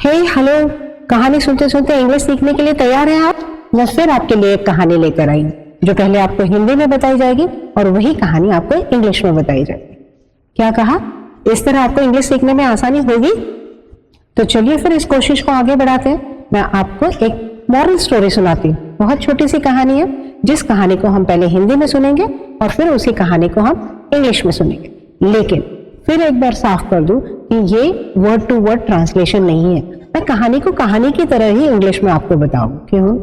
हे hello, कहानी सुनते सुनते इंग्लिश सीखने के लिए तैयार हैं आप? मैं फिर आपके लिए एक कहानी लेकर आई जो पहले आपको हिंदी में बताई जाएगी और वही कहानी आपको इंग्लिश में बताई जाएगी। क्या कहा? इस तरह आपको इंग्लिश सीखने में आसानी होगी? तो चलिए फिर इस कोशिश को आगे बढ़ाते हैं। मैं आपको एक मॉरल स्टोरी सुनाती हूँ। बहुत छोटी सी कहानी है, जिस कहानी को हम पहले हिंदी में सुनेंगे और फिर उसी कहानी को हम इंग्लिश में सुनेंगे। लेकिन फिर एक बार साफ कर दूं कि ये वर्ड टू वर्ड ट्रांसलेशन नहीं है। मैं कहानी को कहानी की तरह ही इंग्लिश में आपको बताऊं। क्यों?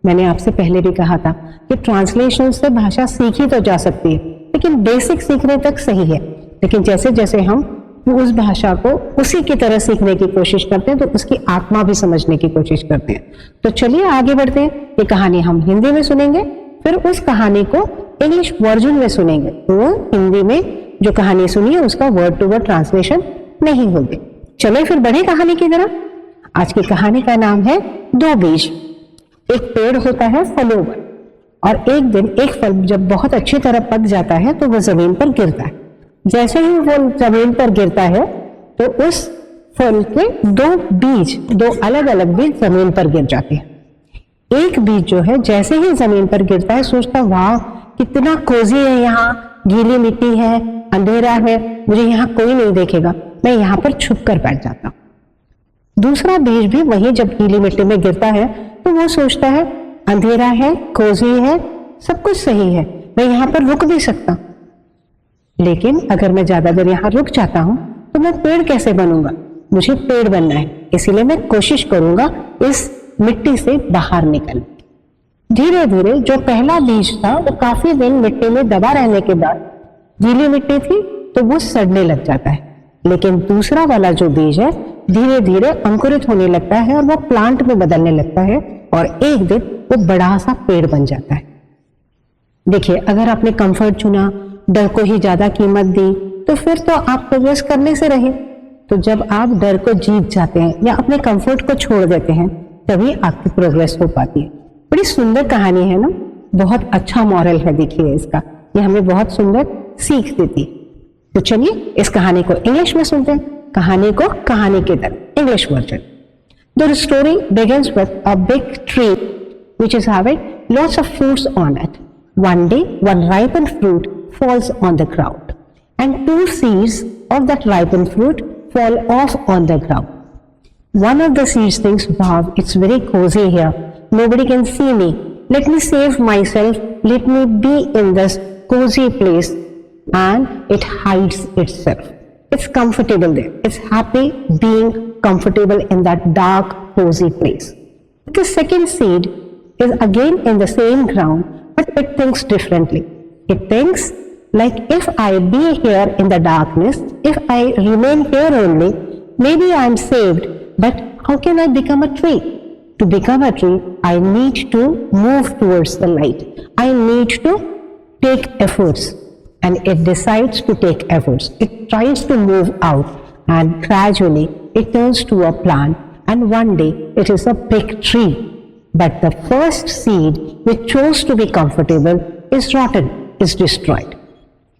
मैंने आपसे पहले भी कहा था कि ट्रांसलेशन से भाषा सीखी तो जा सकती है, लेकिन बेसिक सीखने तक सही है। लेकिन जैसे जैसे हम उस भाषा को उसी की तरह सीखने की कोशिश करते हैं तो उसकी आत्मा भी समझने की कोशिश करते हैं। तो चलिए आगे बढ़ते हैं। ये कहानी हम हिंदी में सुनेंगे, फिर उस कहानी को इंग्लिश वर्जन में सुनेंगे। तो हिंदी में जो कहानी सुनी है उसका वर्ड टू वर्ड ट्रांसलेशन नहीं होगी। चलिए फिर बढ़े कहानी की तरफ। आज की कहानी का नाम है दो बीज। एक पेड़ होता है फलों पर, और एक दिन एक फल जब बहुत अच्छी तरह पक जाता है तो वह जमीन पर गिरता है। जैसे ही वो जमीन पर गिरता है तो उस फल के दो अलग अलग बीज जमीन पर गिर जाते हैं। एक बीज जो है जैसे ही जमीन पर गिरता है सोचता, वाह कितना कोजी है, यहाँ गीली मिट्टी है, अंधेरा है, मुझे यहाँ कोई नहीं देखेगा, मैं यहाँ पर छुप कर बैठ जाता हूँ। दूसरा बीज भी वही जब गीली मिट्टी में गिरता है तो वो सोचता है, अंधेरा है, कोजी है, सब कुछ सही है, मैं यहाँ पर रुक भी सकता हूँ, लेकिन अगर मैं ज्यादा देर यहाँ रुक जाता हूँ तो मैं पेड़ कैसे बनूंगा? मुझे पेड़ बनना है, इसीलिए मैं कोशिश करूंगा इस मिट्टी से बाहर निकलने की। धीरे धीरे जो पहला बीज था वो काफी दिन मिट्टी में दबा रहने के बाद, गीली मिट्टी थी तो वो सड़ने लग जाता है। लेकिन दूसरा वाला जो बीज है धीरे धीरे अंकुरित होने लगता है और वो प्लांट में बदलने लगता है और एक दिन वो बड़ा सा पेड़ बन जाता है। देखिए, अगर आपने कंफर्ट चुना, डर को ही ज्यादा कीमत दी, तो फिर तो आप प्रोग्रेस करने से रहे। तो जब आप डर को जीत जाते हैं या अपने कंफर्ट को छोड़ देते हैं तभी आपकी प्रोग्रेस हो पाती है। बड़ी सुंदर कहानी है ना, बहुत अच्छा मॉरल है। देखिए इसका, ये हमें बहुत सुंदर सीख देती है। तो चलिए इस कहानी को इंग्लिश में सुनते हैं। कहानी को कहानी की तरह English version. The story begins with a big tree which is having lots of fruits on it. One day, one ripened fruit falls on the ground, and two seeds of that ripened fruit fall off on the ground. One of the seeds thinks, wow, it's very cozy here. Nobody can see me. Let me save myself. Let me be in this cozy place. And it hides itself. It's comfortable there. It's happy being comfortable in that dark, cozy place. The second seed is again in the same ground, but it thinks differently. It thinks, like, if I be here in the darkness, if I remain here only, maybe I am saved, but how can I become a tree? To become a tree, I need to move towards the light. I need to take efforts. And it decides to take efforts. It tries to move out, and gradually it turns to a plant, and one day it is a big tree. But the first seed which chose to be comfortable is rotten, is destroyed.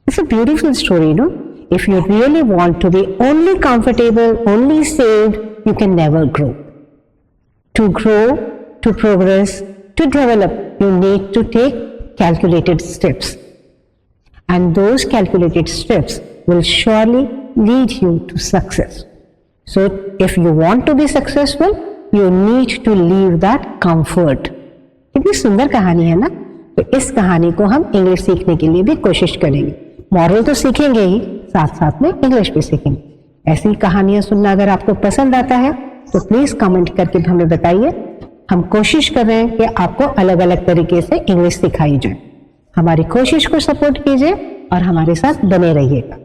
It's a beautiful story, no? If you really want to be only comfortable, only saved, you can never grow. To grow, to progress, to develop, you need to take calculated steps. And those calculated steps will surely lead you to success. So if you want to be successful, you need to leave that comfort. कितनी सुंदर कहानी है ना? तो इस कहानी को हम इंग्लिश सीखने के लिए भी कोशिश करेंगे। मॉरल तो सीखेंगे ही, साथ साथ में इंग्लिश भी सीखेंगे। ऐसी कहानियां सुनना अगर आपको पसंद आता है तो प्लीज कमेंट करके हमें बताइए। हम कोशिश कर रहे हैं कि आपको अलग अलग तरीके से इंग्लिश सिखाई जाए। हमारी कोशिश को सपोर्ट कीजिए और हमारे साथ बने रहिएगा।